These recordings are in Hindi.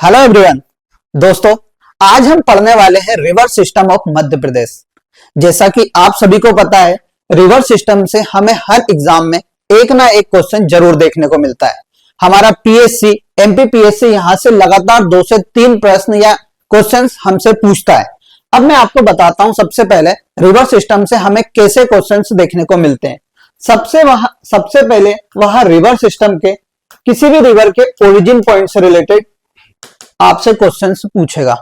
Hello everyone. दोस्तों, आज हम पढ़ने वाले हैं river system of Madhya Pradesh. जैसा कि आप सभी को पता है, रिवर सिस्टम से हमें हर एग्जाम में एक ना एक क्वेश्चन जरूर देखने को मिलता है। हमारा पीएससी एमपीपीएससी यहां से लगातार 2 से 3 प्रश्न या क्वेश्चंस हमसे पूछता है। अब मैं आपको बताता हूं सबसे पहले रिवर सिस्टम से हमें कैसे क्वेश्चंस देखने को मिलते हैं। सबसे पहले वह रिवर सिस्टम के किसी भी रिवर के ओरिजिन पॉइंट से रिलेटेड आपसे क्वेश्चंस पूछेगा,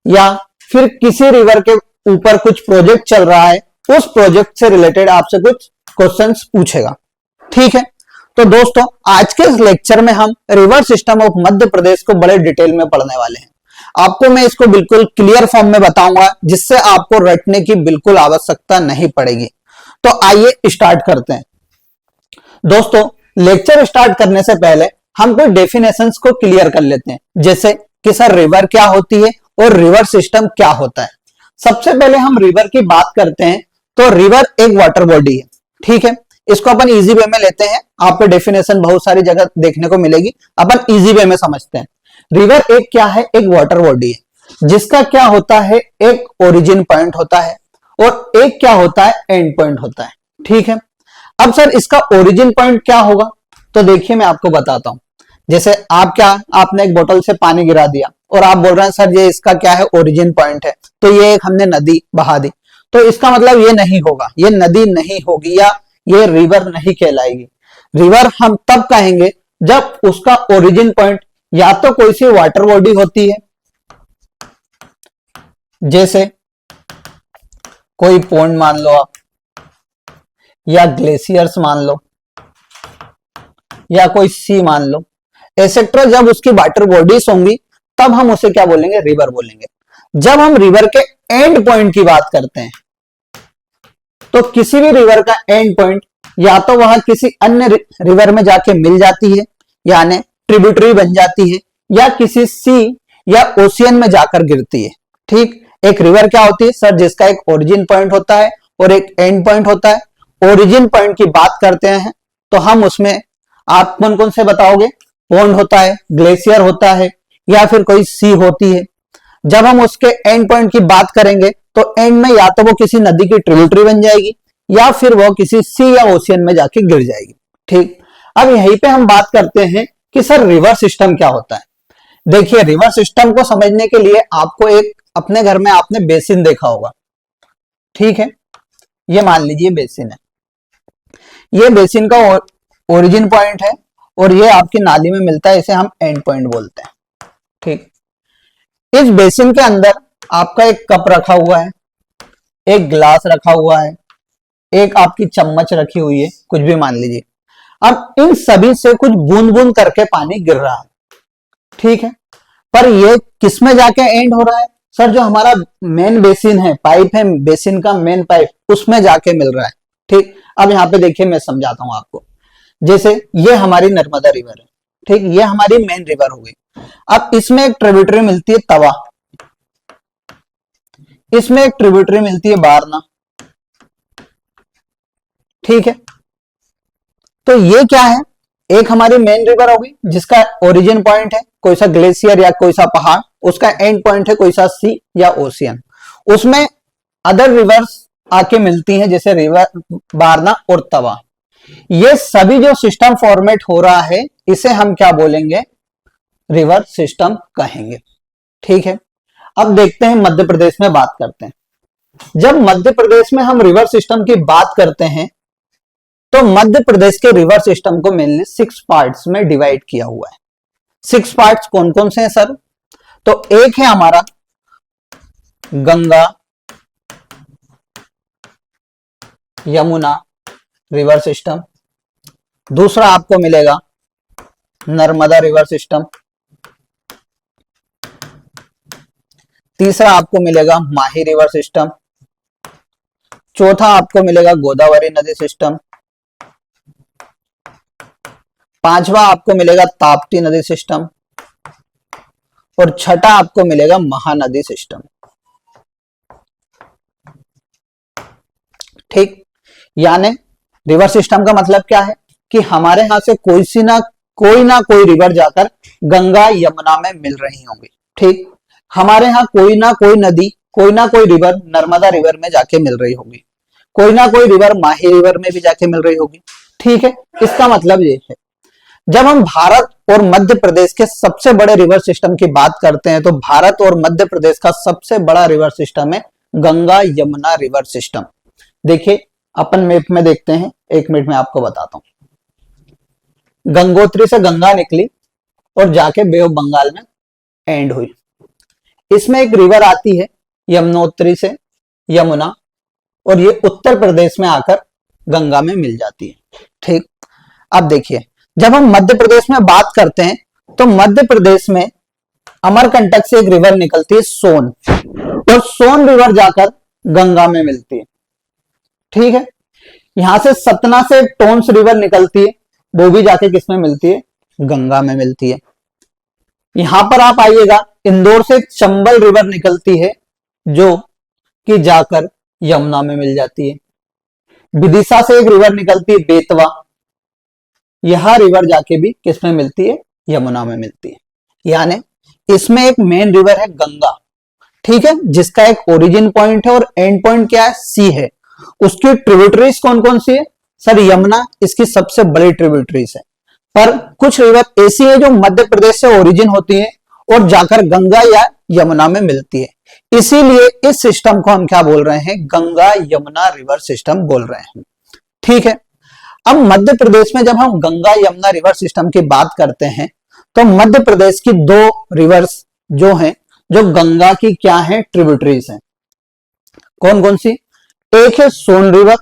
या फिर किसी रिवर के ऊपर कुछ प्रोजेक्ट चल रहा है, उस प्रोजेक्ट से रिलेटेड आपसे कुछ क्वेश्चंस पूछेगा। ठीक है, तो दोस्तों आज के इस लेक्चर में हम river system of Madhya Pradesh को बड़े डिटेल में पढ़ने वाले हैं। आपको मैं इसको बिल्कुल क्लियर फॉर्म में बताऊंगा, जिससे आपको रटने की बिल्कुल आवश्यकता नहीं पड़ेगी। तो आइए स्टार्ट करते हैं। दोस्तों, लेक्चर स्टार्ट करने से पहले हम कोई डेफिनेशंस को क्लियर कर लेते हैं, जैसे कि सर रिवर क्या होती है और रिवर सिस्टम क्या होता है। सबसे पहले हम रिवर की बात करते हैं, तो रिवर एक वाटर बॉडी है। ठीक है, इसको अपन इजी वे में लेते हैं। आपको डेफिनेशन बहुत सारी जगह देखने को मिलेगी, अपन इजी वे में समझते हैं। रिवर एक क्या है, एक वाटर बॉडी है, जिसका क्या होता है, एक ओरिजिन पॉइंट होता है और एक क्या होता है, एंड पॉइंट होता है। ठीक है, अब सर इसका ओरिजिन पॉइंट क्या होगा, तो देखिए मैं आपको बताता हूं। जैसे आपने एक बोतल से पानी गिरा दिया और आप बोल रहे हैं सर ये इसका क्या है, ओरिजिन पॉइंट है, तो ये एक हमने नदी बहा दी, तो इसका मतलब ये नहीं होगा, ये नदी नहीं होगी या ये रिवर नहीं कहलाएगी। रिवर हम तब कहेंगे जब उसका ओरिजिन पॉइंट या तो कोई सी वाटर बॉडी होती है, जैसे कोई पॉन्ड मान लो आप, या ग्लेशियर्स मान लो, या कोई सी मान लो, एसेट्रा। जब उसकी वाटर बॉडीज होंगी तब हम उसे क्या बोलेंगे, रिवर बोलेंगे। जब हम रिवर के एंड पॉइंट की बात करते हैं, तो किसी भी रिवर का एंड पॉइंट या तो वह किसी अन्य रिवर में जाके मिल जाती है, यानी ट्रिब्यूटरी बन जाती है, या किसी सी या ओशियन में जाकर गिरती है। ठीक, एक रिवर क्या होती है सर, जिसका एक ओरिजिन पॉइंट होता है और एक एंड पॉइंट होता है। ओरिजिन पॉइंट की बात करते हैं तो हम उसमें आप कौन कौन से बताओगे, पॉन्ड होता है, ग्लेशियर होता है, या फिर कोई सी होती है। जब हम उसके एंड पॉइंट की बात करेंगे तो एंड में या तो वो किसी नदी की ट्रिब्यूटरी बन जाएगी, या फिर वो किसी सी या ओशियन में जाके गिर जाएगी। ठीक, अब यहीं पे हम बात करते हैं कि सर रिवर सिस्टम क्या होता है। देखिए, रिवर सिस्टम को समझने के लिए आपको एक अपने घर में आपने बेसिन देखा होगा। ठीक है, ये मान लीजिए बेसिन है, ये बेसिन का ओरिजिन पॉइंट है और ये आपकी नाली में मिलता है, इसे हम एंड पॉइंट बोलते हैं। ठीक, इस बेसिन के अंदर आपका एक कप रखा हुआ है, एक ग्लास रखा हुआ है, एक आपकी चम्मच रखी हुई है, कुछ भी मान लीजिए। अब इन सभी से कुछ बूंद बूंद करके पानी गिर रहा है। ठीक है, पर ये किसमें जाके एंड हो रहा है सर, जो हमारा मेन बेसिन है, पाइप है, बेसिन का मेन पाइप, उसमें जाके मिल रहा है। ठीक, अब यहां पे देखिए मैं समझाता हूं आपको। जैसे ये हमारी नर्मदा रिवर है, ठीक, ये हमारी मेन रिवर हो गई। अब इसमें एक ट्रिब्यूटरी मिलती है तवा, इसमें एक ट्रिब्यूटरी मिलती है बारना। ठीक है, तो ये क्या है, एक हमारी मेन रिवर होगी जिसका ओरिजिन पॉइंट है कोई सा ग्लेशियर या कोई सा पहाड़, उसका एंड पॉइंट है कोई सा सी या ओशियन। उसमें अदर रिवर्स आके मिलती हैं, जैसे रिवर बारना और तवा। ये सभी जो सिस्टम फॉर्मेट हो रहा है, इसे हम क्या बोलेंगे, रिवर सिस्टम कहेंगे। ठीक है, अब देखते हैं मध्य प्रदेश में बात करते हैं। जब मध्य प्रदेश में हम रिवर सिस्टम की बात करते हैं, तो मध्य प्रदेश के रिवर सिस्टम को मेनली 6 पार्ट्स में डिवाइड किया हुआ है। 6 पार्ट्स कौन कौन से हैं सर, तो एक है हमारा गंगा यमुना रिवर सिस्टम, दूसरा आपको मिलेगा नर्मदा रिवर सिस्टम, तीसरा आपको मिलेगा माही रिवर सिस्टम, चौथा आपको मिलेगा गोदावरी नदी सिस्टम, पांचवा आपको मिलेगा ताप्ती नदी सिस्टम, और छठा आपको मिलेगा महानदी सिस्टम। ठीक, यानी रिवर सिस्टम का मतलब क्या है कि हमारे यहां से कोई सी ना कोई ना कोई रिवर जाकर गंगा यमुना में मिल रही होंगी। ठीक, हमारे यहाँ कोई ना कोई नदी, कोई ना कोई रिवर नर्मदा रिवर में जाके मिल रही होगी, कोई ना कोई रिवर माही रिवर में भी जाके मिल रही होगी। ठीक है, इसका मतलब ये है जब हम भारत और मध्य प्रदेश के सबसे बड़े रिवर सिस्टम की बात करते हैं तो भारत और मध्य प्रदेश का सबसे बड़ा रिवर सिस्टम है गंगा यमुना रिवर सिस्टम। देखिए अपन मैप में देखते हैं, 1 मिनट में आपको बताता हूं। गंगोत्री से गंगा निकली और जाके बे ऑफ बंगाल में एंड हुई। इसमें एक रिवर आती है यमुनोत्री से, यमुना, और ये उत्तर प्रदेश में आकर गंगा में मिल जाती है। ठीक, अब देखिए जब हम मध्य प्रदेश में बात करते हैं तो मध्य प्रदेश में अमरकंटक से एक रिवर निकलती है सोन, और सोन रिवर जाकर गंगा में मिलती है। ठीक है, यहां से सतना से टोंस रिवर निकलती है, वो भी जाके किसमें मिलती है? गंगा में मिलती है। यहां पर आप आइएगा, इंदौर से चंबल रिवर निकलती है जो कि जाकर यमुना में मिल जाती है। विदिशा से एक रिवर निकलती है बेतवा, यह रिवर जाके भी किसमें मिलती है? यमुना में मिलती है। यानी इसमें एक मेन रिवर है गंगा, ठीक है, जिसका एक ओरिजिन पॉइंट है और एंड पॉइंट क्या है? सी है। उसकी ट्रिब्यूटरीज कौन कौन सी है? सर यमुना इसकी सबसे बड़ी ट्रिब्यूटरीज है, पर कुछ रिवर ऐसी है जो मध्य प्रदेश से ओरिजिन होती है और जाकर गंगा या यमुना में मिलती है। इसीलिए इस सिस्टम को हम क्या बोल रहे हैं? गंगा यमुना रिवर सिस्टम बोल रहे हैं। ठीक है, अब मध्य प्रदेश में जब हम गंगा यमुना रिवर सिस्टम की बात करते हैं तो मध्य प्रदेश की 2 रिवर्स जो हैं, जो गंगा की क्या है? ट्रिब्यूटरीज हैं। कौन कौन सी? एक है सोन रिवर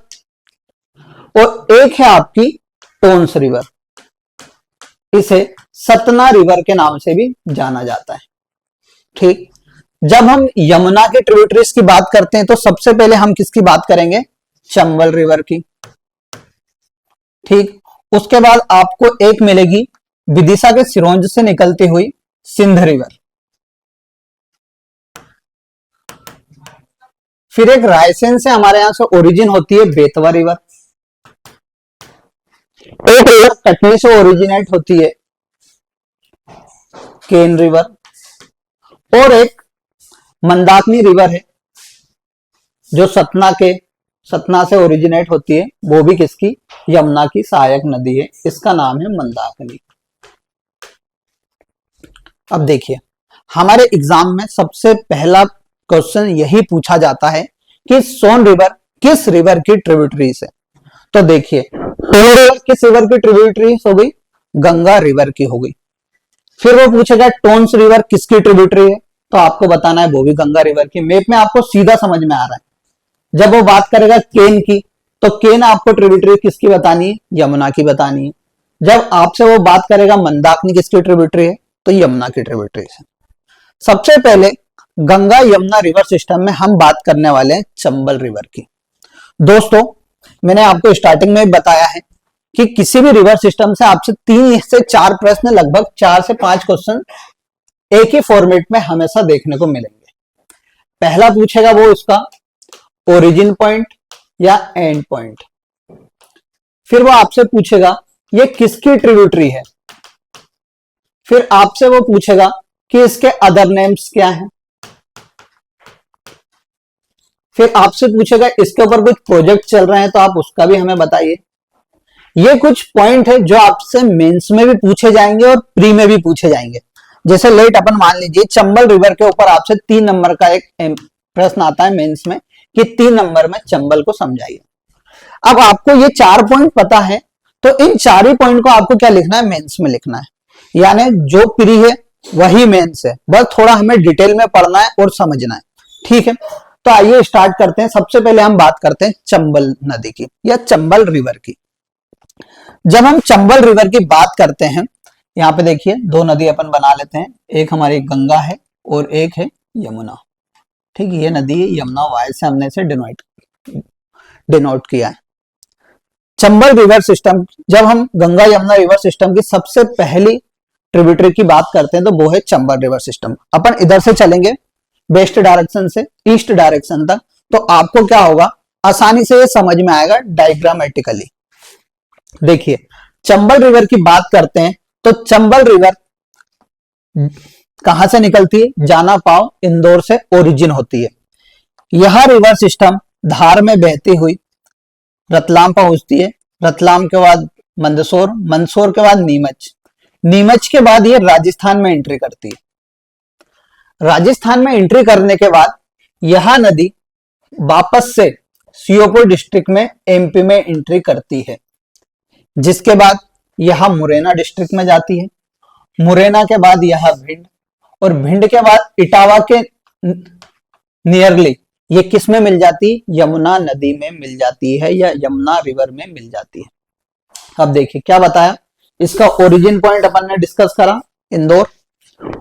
और एक है आपकी टोंस रिवर। इसे सतना रिवर के नाम से भी जाना जाता है। ठीक, जब हम यमुना के ट्रिब्यूटरीज की बात करते हैं तो सबसे पहले हम किसकी बात करेंगे? चंबल रिवर की। ठीक, उसके बाद आपको एक मिलेगी विदिशा के सिरोंज से निकलती हुई सिंध रिवर। फिर एक रायसेन से हमारे यहां से ओरिजिन होती है बेतवा रिवर। एक रिवर कटनी से ओरिजिनेट होती है केन रिवर, और एक मंदाकिनी रिवर है जो सतना से ओरिजिनेट होती है, वो भी किसकी? यमुना की सहायक नदी है, इसका नाम है मंदाकिनी। अब देखिए हमारे एग्जाम में सबसे पहला क्वेश्चन यही पूछा जाता है कि सोन रिवर किस रिवर की ट्रिब्यूटरीज है? तो देखिए सोन रिवर किस रिवर की ट्रिब्यूटरीज हो गई? गंगा रिवर की हो गई। फिर वो पूछेगा टोंस रिवर किसकी ट्रिब्यूटरी है? तो आपको बताना है वो भी गंगा रिवर की। मैप में आपको सीधा समझ में आ रहा है। जब वो बात करेगा केन की, तो केन आपको ट्रिब्यूटरी किसकी बतानी है? यमुना की बतानी है। जब आपसे वो बात करेगा मंदाकिनी किसकी ट्रिब्यूटरी है? तो यमुना की ट्रिब्यूटरी है। सबसे पहले गंगा यमुना रिवर सिस्टम में हम बात करने वाले हैं चंबल रिवर की। दोस्तों मैंने आपको स्टार्टिंग में बताया है कि किसी भी रिवर सिस्टम से आपसे 3 से 4 प्रश्न, लगभग 4 से 5 क्वेश्चन एक ही फॉर्मेट में हमेशा देखने को मिलेंगे। पहला पूछेगा वो इसका ओरिजिन पॉइंट या एंड पॉइंट, फिर वो आपसे पूछेगा ये किसकी ट्रिब्यूटरी है, फिर आपसे वो पूछेगा कि इसके अदर नेम्स क्या हैं, फिर आपसे पूछेगा इसके ऊपर कुछ प्रोजेक्ट चल रहे हैं तो आप उसका भी हमें बताइए। ये कुछ पॉइंट है जो आपसे मेंस में भी पूछे जाएंगे और प्री में भी पूछे जाएंगे। जैसे लेट अपन मान लीजिए चंबल रिवर के ऊपर आपसे 3 नंबर का एक प्रश्न आता है मेंस में कि 3 नंबर में चंबल को समझाइए। अब आपको ये 4 पॉइंट पता है तो इन 4 ही पॉइंट को आपको क्या लिखना है? मेंस में लिखना है। यानी जो प्री है वही मेंस है, बस थोड़ा हमें डिटेल में पढ़ना है और समझना है। ठीक है, तो आइए स्टार्ट करते हैं। सबसे पहले हम बात करते हैं चंबल नदी की या चंबल रिवर की। जब हम चंबल रिवर की बात करते हैं, यहाँ पे देखिए 2 नदी अपन बना लेते हैं, एक हमारी गंगा है और एक है यमुना। ठीक, ये नदी है यमुना, वाई से हमने इसे डिनोट किया है। चंबल रिवर सिस्टम, जब हम गंगा यमुना रिवर सिस्टम की सबसे पहली ट्रिब्यूटरी की बात करते हैं तो वो है चंबल रिवर सिस्टम। अपन इधर से चलेंगे वेस्ट डायरेक्शन से ईस्ट डायरेक्शन तक, तो आपको क्या होगा? आसानी से ये समझ में आएगा डायग्रामेटिकली। देखिए चंबल रिवर की बात करते हैं तो चंबल रिवर कहां से निकलती है? जाना पाव इंदौर से ओरिजिन होती है। यह रिवर सिस्टम धार में बहती हुई रतलाम पहुंचती है, रतलाम के बाद मंदसौर, मंदसौर के बाद नीमच, नीमच के बाद ये राजस्थान में एंट्री करती है। राजस्थान में एंट्री करने के बाद यह नदी वापस से श्योपुर डिस्ट्रिक्ट में एमपी में एंट्री करती है, जिसके बाद यह मुरैना डिस्ट्रिक्ट में जाती है। मुरैना के बाद यह भिंड, और भिंड के बाद इटावा के नियरली ये किस में मिल जाती है? यमुना नदी में मिल जाती है, या यमुना रिवर में मिल जाती है। अब देखिए क्या बताया, इसका ओरिजिन पॉइंट अपन ने डिस्कस करा इंदौर,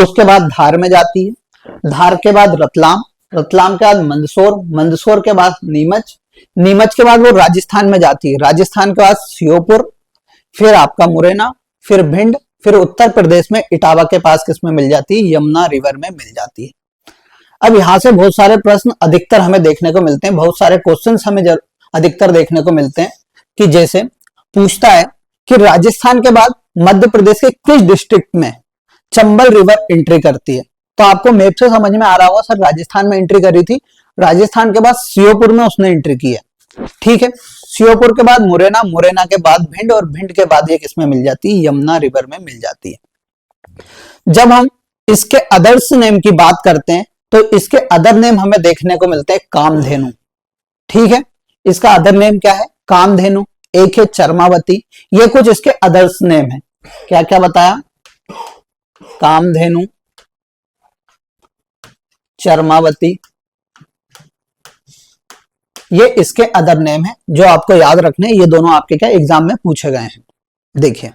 उसके बाद धार में जाती है, धार के बाद रतलाम, रतलाम के बाद मंदसौर, मंदसौर के बाद नीमच, नीमच के बाद वो राजस्थान में जाती है, राजस्थान के बाद श्योपुर, फिर आपका मुरैना, फिर भिंड, फिर उत्तर प्रदेश में इटावा के पास किसमें मिल जाती है? यमुना रिवर में मिल जाती है। अब यहां से बहुत सारे प्रश्न अधिकतर हमें देखने को मिलते हैं, बहुत सारे क्वेश्चंस हमें अधिकतर देखने को मिलते हैं कि जैसे पूछता है कि राजस्थान के बाद मध्य प्रदेश के किस डिस्ट्रिक्ट में चंबल रिवर एंट्री करती है? तो आपको मैप से समझ में आ रहा होगा, सर राजस्थान में एंट्री करी थी, राजस्थान के बाद श्योपुर में उसने एंट्री की है, ठीक है। श्योपुर के बाद मुरैना, मुरैना के बाद भिंड, और भिंड के बाद ये किसमें मिल जाती है? यमुना रिवर में मिल जाती है। जब हम इसके अदर्स नेम की बात करते हैं तो इसके अदर नेम हमें देखने को मिलते हैं कामधेनु, ठीक है। इसका अदर नेम क्या है? कामधेनु। एक है चरमावती, ये कुछ इसके अदर्स नेम है। क्या क्या बताया? कामधेनु, चरमावती, ये इसके अदर नेम है जो आपको याद रखने, ये दोनों आपके क्या एग्जाम में पूछे गए हैं। देखिए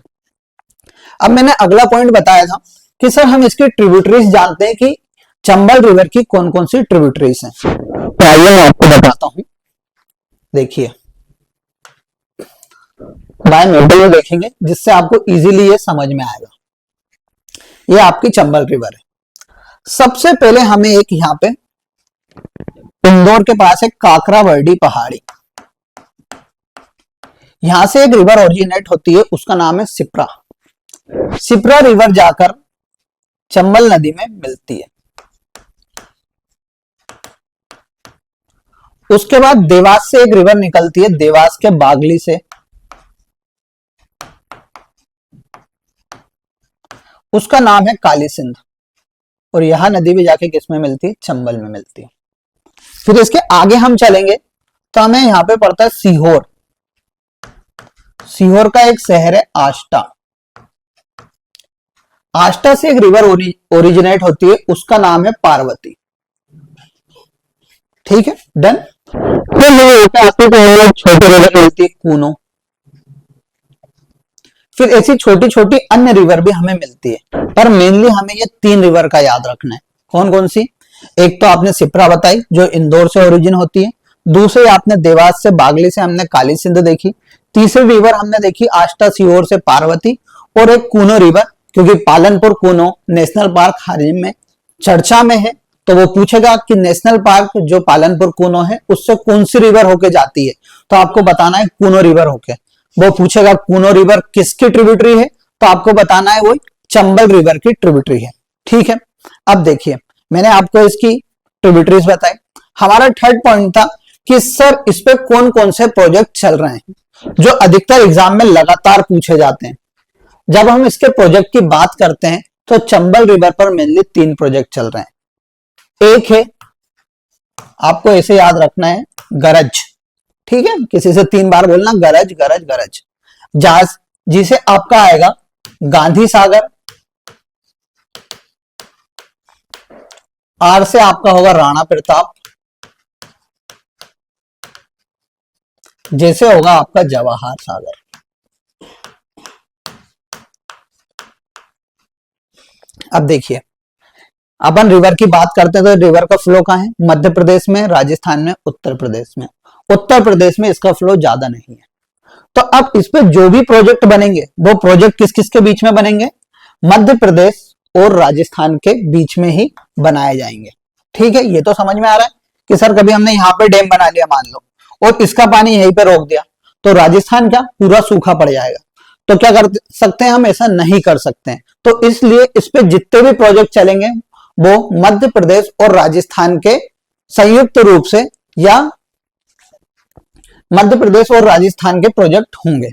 अब मैंने अगला पॉइंट बताया था कि सर हम इसकी ट्रिब्यूटरीज जानते हैं कि चंबल रिवर की कौन कौन सी ट्रिब्यूटरीज हैं, तो आइए मैं आपको बताता हूं। देखिए बाय नोटबुक में देखेंगे जिससे आपको इजीली ये समझ में आएगा। ये आपकी चंबल रिवर है। सबसे पहले हमें एक यहाँ पे इंदौर के पास एक काकरावर्डी पहाड़ी, यहां से एक रिवर ओरिजिनेट होती है, उसका नाम है सिप्रा। सिप्रा रिवर जाकर चंबल नदी में मिलती है। उसके बाद देवास से एक रिवर निकलती है, देवास के बागली से, उसका नाम है काली सिंध, और यह नदी भी जाके किसमें मिलती है? चंबल में मिलती है। फिर इसके आगे हम चलेंगे तो हमें यहां पे पड़ता है सीहोर। सीहोर का एक शहर है आष्टा, आष्टा से एक रिवर ओरिजिनेट होती है, उसका नाम है पार्वती, ठीक है, डन। फिर छोटी रिवर मिलती है कूनो, फिर ऐसी छोटी छोटी अन्य रिवर भी हमें मिलती है, पर मेनली हमें ये 3 रिवर का याद रखना है। कौन कौन सी? एक तो आपने सिप्रा बताई जो इंदौर से ओरिजिन होती है, दूसरे आपने देवास से बागली से हमने काली सिंध देखी, तीसरी रिवर हमने देखी आष्टा सीहोर से पार्वती, और एक कूनो रिवर, क्योंकि पालनपुर कूनो नेशनल पार्क हाल में चर्चा में है, तो वो पूछेगा कि नेशनल पार्क जो पालनपुर कूनो है उससे कौन सी रिवर होके जाती है, तो आपको बताना है कूनो रिवर होके। वो पूछेगा कूनो रिवर किसकी ट्रिब्यूटरी है, तो आपको बताना है वो चंबल रिवर की ट्रिब्यूटरी है, ठीक है। अब देखिए मैंने आपको इसकी ट्रिब्यूटरीज बताई। हमारा थर्ड पॉइंट था कि सर इस पे कौन कौन से प्रोजेक्ट चल रहे हैं जो अधिकतर एग्जाम में लगातार पूछे जाते हैं। जब हम इसके प्रोजेक्ट की बात करते हैं तो चंबल रिवर पर मेनली 3 प्रोजेक्ट चल रहे हैं। एक है, आपको ऐसे याद रखना है, गरज, ठीक है, किसी से 3 बार बोलना गरज गरज गरज। जहाज जिसे आपका आएगा गांधी सागर, आर से आपका होगा राणा प्रताप, जैसे होगा आपका जवाहर सागर। अब देखिए अपन रिवर की बात करते हैं तो रिवर का फ्लो कहाँ है? मध्य प्रदेश में, राजस्थान में, उत्तर प्रदेश में। उत्तर प्रदेश में इसका फ्लो ज्यादा नहीं है। तो अब इस पे जो भी प्रोजेक्ट बनेंगे वो प्रोजेक्ट किस किस के बीच में बनेंगे? मध्य प्रदेश और राजस्थान के बीच में ही बनाए जाएंगे, ठीक है। ये तो समझ में आ रहा है कि सर कभी हमने यहाँ पे डैम बना लिया मान लो, और इसका पानी यहीं पे रोक दिया, तो राजस्थान क्या पूरा सूखा पड़ जाएगा। तो क्या कर सकते हैं हम, ऐसा नहीं कर सकते हैं। तो इसलिए इस पे जितने भी प्रोजेक्ट चलेंगे वो मध्य प्रदेश और राजस्थान के संयुक्त रूप से या मध्य प्रदेश और राजस्थान के प्रोजेक्ट होंगे।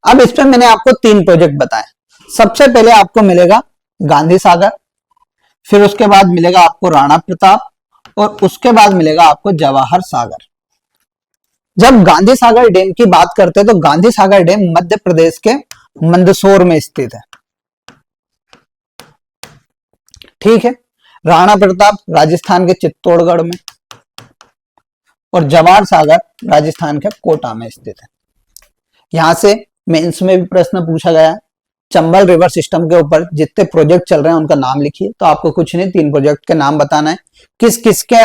अब इस पे मैंने आपको 3 प्रोजेक्ट बताए। सबसे पहले आपको मिलेगा गांधी सागर, फिर उसके बाद मिलेगा आपको राणा प्रताप, और उसके बाद मिलेगा आपको जवाहर सागर। जब गांधी सागर डैम की बात करते हैं तो गांधी सागर डैम मध्य प्रदेश के मंदसौर में स्थित है, ठीक है। राणा प्रताप राजस्थान के चित्तौड़गढ़ में, और जवाहर सागर राजस्थान के कोटा में स्थित है। यहां से मेंस में भी प्रश्न पूछा गया है, चंबल रिवर सिस्टम के ऊपर जितने प्रोजेक्ट चल रहे हैं उनका नाम लिखिए। तो आपको कुछ नहीं, 3 प्रोजेक्ट के नाम बताना है, किस किस के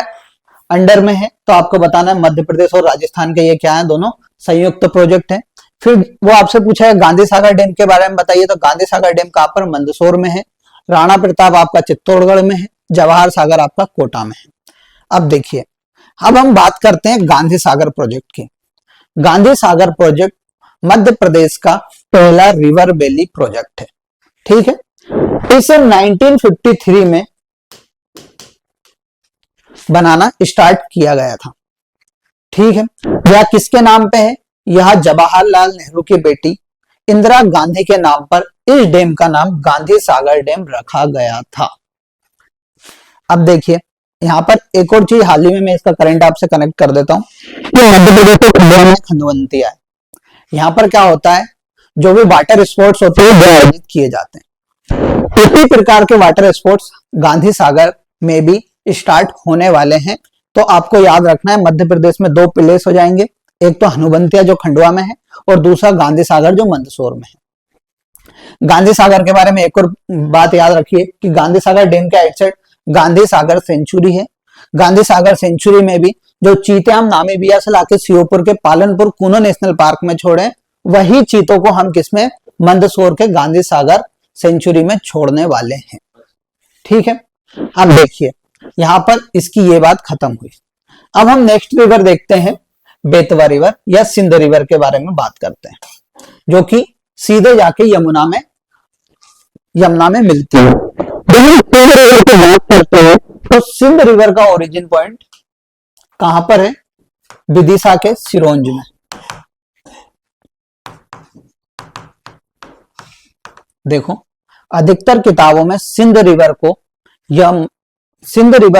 अंडर में है, तो आपको बताना है मध्य प्रदेश और राजस्थान के ये क्या है, दोनों संयुक्त प्रोजेक्ट है। फिर वो आपसे पूछा है गांधी सागर डैम के बारे में बताइए, तो गांधी सागर डैम कहां पर, मंदसौर में है। राणा प्रताप आपका चित्तौड़गढ़ में है, जवाहर सागर आपका कोटा में है। अब देखिए, अब हम बात करते हैं गांधी सागर प्रोजेक्ट की। गांधी सागर प्रोजेक्ट मध्य प्रदेश का पहला रिवर वैली प्रोजेक्ट है, ठीक है। इसे 1953 में बनाना स्टार्ट किया गया था, ठीक है। यह किसके नाम पे है, यह जवाहरलाल नेहरू की बेटी इंदिरा गांधी के नाम पर इस डैम का नाम गांधी सागर डैम रखा गया था। अब देखिए, यहाँ पर एक और चीज हाल ही में मैं इसका करंट आपसे कनेक्ट कर देता हूँ। मध्य प्रदेश के खंडवा में खंडवंतिया है। यहाँ पर क्या होता है, जो भी वाटर स्पोर्ट्स होते हैं वो आयोजित किए जाते हैं। इसी प्रकार के वाटर स्पोर्ट्स गांधी सागर में भी स्टार्ट होने वाले हैं। तो आपको याद रखना है, मध्य प्रदेश में 2 प्लेस हो जाएंगे, एक तो हनुवंतिया जो खंडवा में है, और दूसरा गांधी सागर जो मंदसौर में है। गांधी सागर के बारे में एक और बात याद रखिए कि गांधी सागर डैम के right side Gandhi Sagar century है। गांधी सागर सेंचुरी में भी जो चीते हम नामीबिया से लाके श्योपुर के पालनपुर कूनो नेशनल पार्क में छोड़े, वही चीतों को हम किसमें, मंदसौर के गांधी सागर सेंचुरी में छोड़ने वाले हैं, ठीक है। अब देखिए, यहां पर इसकी ये बात खत्म हुई। अब हम नेक्स्ट रिवर देखते हैं, बेतवा रिवर या सिंध रिवर के बारे में बात करते हैं, जो कि सीधे जाके यमुना में मिलती है। सिंध रिवर की बात करते हैं तो सिंध रिवर का ओरिजिन पॉइंट कहां पर है, विदिशा के सिरोंज में। देखो, अधिकतर किताबों में सिंध रिवर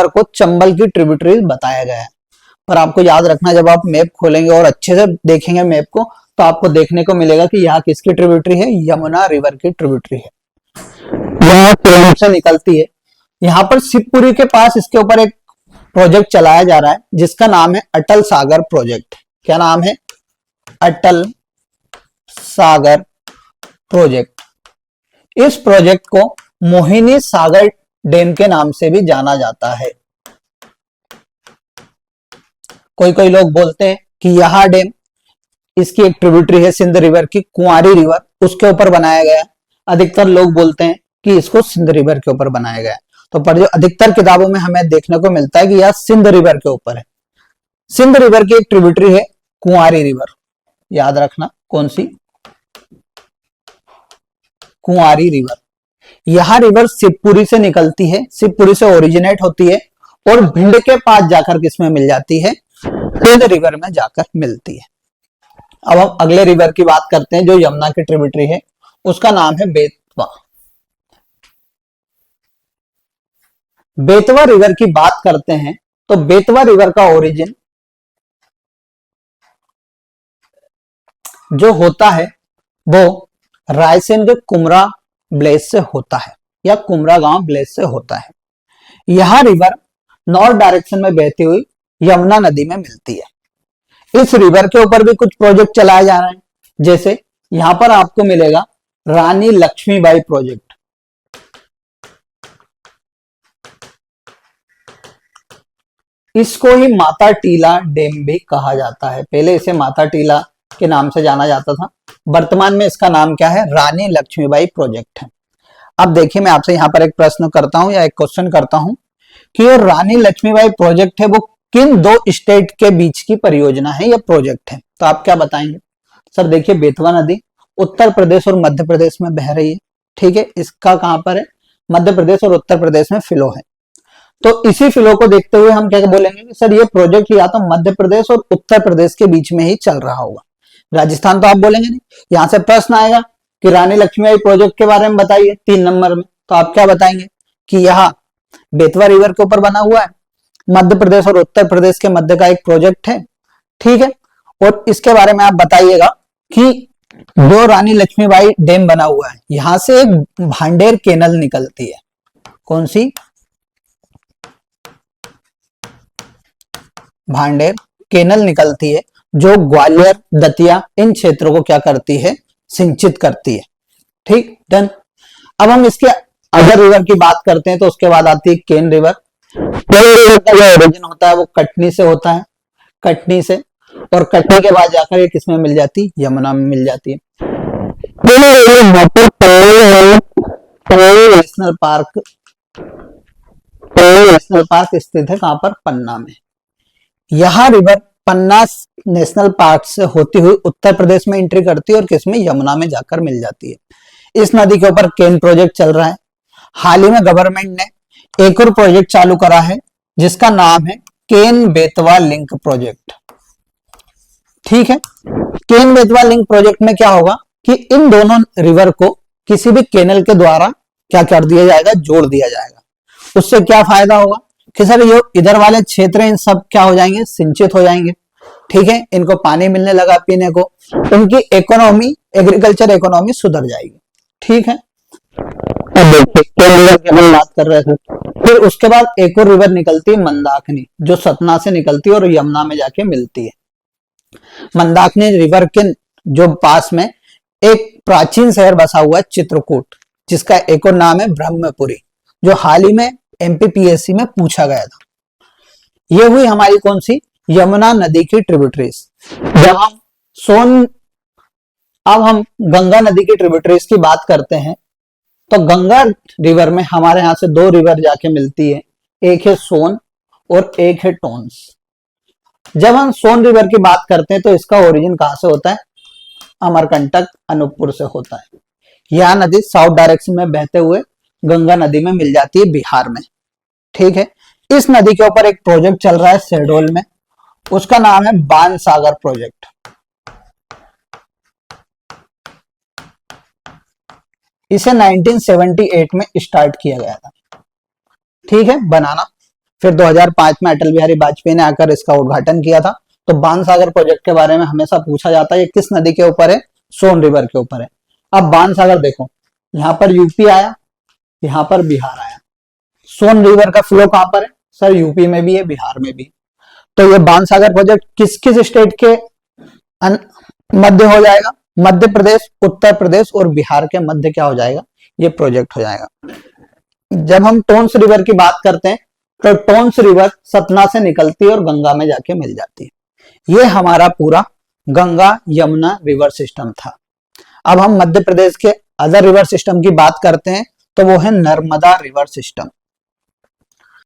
को चंबल की ट्रिब्यूटरी बताया गया है, पर आपको याद रखना, जब आप मैप खोलेंगे और अच्छे से देखेंगे मैप को, तो आपको देखने को मिलेगा कि यहाँ किसकी ट्रिब्यूटरी है, यमुना रिवर की ट्रिब्यूटरी है, यहाँ सिरोंज से निकलती है। यहाँ पर शिवपुरी के पास इसके ऊपर एक प्रोजेक्ट चलाया जा रहा है जिसका नाम है अटल सागर प्रोजेक्ट। क्या नाम है, अटल सागर प्रोजेक्ट। इस प्रोजेक्ट को मोहिनी सागर डैम के नाम से भी जाना जाता है। कोई कोई लोग बोलते हैं कि यह डैम, इसकी एक ट्रिब्यूटरी है सिंध रिवर की, कुंवारी रिवर, उसके ऊपर बनाया गया। अधिकतर लोग बोलते हैं कि इसको सिंध रिवर के ऊपर बनाया गया। तो पर जो अधिकतर किताबों में हमें देखने को मिलता है कि यह सिंध रिवर के ऊपर है। सिंध रिवर की एक ट्रिब्यूटरी है कुंवारी रिवर, याद रखना कौन सी, कुंवारी रिवर। यह रिवर शिवपुरी से निकलती है, शिवपुरी से ओरिजिनेट होती है और भिंड के पास जाकर किसमें मिल जाती है, सिंध रिवर में जाकर मिलती है। अब हम अगले रिवर की बात करते हैं जो यमुना की ट्रिब्यूटरी है, उसका नाम है बेतवा। बेतवा रिवर की बात करते हैं तो बेतवा रिवर का ओरिजिन जो होता है वो रायसेन के कुमरा ब्लेस से होता है या कुमरा गांव ब्लेस से होता है। यह रिवर नॉर्थ डायरेक्शन में बहती हुई यमुना नदी में मिलती है। इस रिवर के ऊपर भी कुछ प्रोजेक्ट चलाए जा रहे हैं, जैसे यहां पर आपको मिलेगा रानी लक्ष्मीबाई प्रोजेक्ट। इसको ही माता टीला डैम भी कहा जाता है। पहले इसे माता टीला के नाम से जाना जाता था, वर्तमान में इसका नाम क्या है, रानी लक्ष्मीबाई प्रोजेक्ट है। अब देखिए, मैं आपसे यहाँ पर एक प्रश्न करता हूं या एक क्वेश्चन करता हूं कि ये रानी लक्ष्मीबाई प्रोजेक्ट है वो किन 2 स्टेट के बीच की परियोजना है या प्रोजेक्ट है, तो आप क्या बताएंगे। सर देखिए, बेतवा नदी उत्तर प्रदेश और मध्य प्रदेश में बह रही है। ठीक है, इसका कहां पर है, मध्य प्रदेश और उत्तर प्रदेश में फ्लो है। तो इसी फ्लो को देखते हुए हम क्या बोलेंगे कि सर ये प्रोजेक्ट या तो मध्य प्रदेश और उत्तर प्रदेश के बीच में ही चल रहा होगा। राजस्थान तो आप बोलेंगे नहीं। यहां से प्रश्न आएगा कि रानी लक्ष्मीबाई प्रोजेक्ट के बारे में बताइए 3 नंबर में, तो आप क्या बताएंगे कि यहाँ बेतवा रिवर के ऊपर बना हुआ है, मध्य प्रदेश और उत्तर प्रदेश के मध्य का एक प्रोजेक्ट है। ठीक है, और इसके बारे में आप बताइएगा कि जो रानी लक्ष्मीबाई डैम बना हुआ है, यहां से एक भांडेर केनल निकलती है। कौन सी? भांडेर केनल निकलती है, जो ग्वालियर, दतिया इन क्षेत्रों को क्या करती है, सिंचित करती है। ठीक, डन। अब हम इसके अदर रिवर की बात करते हैं, तो उसके बाद आती है केन रिवर। केन रिवर का जो ओरिजिन होता है वो कटनी से होता है, कटनी से, और कटनी के बाद जाकर ये किसमें मिल जाती है, यमुना में मिल जाती है। नेशनल पार्क, नेशनल पार्क स्थित है कहां पर, पन्ना में। यह रिवर पन्ना नेशनल पार्क से होती हुई उत्तर प्रदेश में एंट्री करती है और किसमें, यमुना में जाकर मिल जाती है। इस नदी के ऊपर केन प्रोजेक्ट चल रहा है। हाल ही में गवर्नमेंट ने एक और प्रोजेक्ट चालू करा है जिसका नाम है केन बेतवा लिंक प्रोजेक्ट। ठीक है, केन बेतवा लिंक प्रोजेक्ट में क्या होगा कि इन दोनों रिवर को किसी भी केनल के द्वारा क्या कर दिया जाएगा, जोड़ दिया जाएगा। उससे क्या फायदा होगा कि सर ये इधर वाले क्षेत्र इन सब क्या हो जाएंगे, सिंचित हो जाएंगे। ठीक है, इनको पानी मिलने लगा पीने को, उनकी इकोनॉमी, एग्रीकल्चर इकोनॉमी सुधर जाएगी। ठीक है, अब देखिए हम बात कर रहे थे। फिर उसके बाद एक और रिवर निकलती है मंदाकिनी, जो सतना से निकलती है और यमुना में जाके मिलती है। मंदाकिनी रिवर के जो पास में एक प्राचीन शहर बसा हुआ है चित्रकूट, जिसका एक और नाम है ब्रह्मपुरी, जो हाल ही में एमपीपीएससी में पूछा गया था। ये हुई हमारी कौन सी, यमुना नदी की ट्रिब्यूटरीज। जब हम अब हम गंगा नदी की ट्रिब्यूटरीज की बात करते हैं, तो गंगा रिवर में हमारे यहां से 2 रिवर जाके मिलती है, एक है सोन और एक है टोंस। जब हम सोन रिवर की बात करते हैं तो इसका ओरिजिन कहां से होता है, अमरकंटक, अनूपपुर से होता है। यह नदी साउथ डायरेक्शन में बहते हुए गंगा नदी में मिल जाती है बिहार में। ठीक है, इस नदी के ऊपर एक प्रोजेक्ट चल रहा है शहडोल में, उसका नाम है बाणसागर प्रोजेक्ट। इसे 1978 में स्टार्ट किया गया था। ठीक है, बनाना। फिर 2005 में अटल बिहारी वाजपेयी ने आकर इसका उद्घाटन किया था। तो बाणसागर प्रोजेक्ट के बारे में हमेशा पूछा जाता है, ये किस नदी के ऊपर है, सोन रिवर के ऊपर है। अब बाणसागर देखो, यहां पर यूपी आया, यहां पर बिहार आया। सोन रिवर का फ्लो कहां पर है, सर यूपी में भी है, बिहार में भी। तो ये बाणसागर प्रोजेक्ट किस किस स्टेट के मध्य हो जाएगा, मध्य प्रदेश, उत्तर प्रदेश और बिहार के मध्य क्या हो जाएगा, ये प्रोजेक्ट हो जाएगा। जब हम टोंस रिवर की बात करते हैं, तो टोंस रिवर सतना से निकलती है और गंगा में जाके मिल जाती है। ये हमारा पूरा गंगा यमुना रिवर सिस्टम था। अब हम मध्य प्रदेश के अदर रिवर सिस्टम की बात करते हैं, तो वो है नर्मदा रिवर सिस्टम।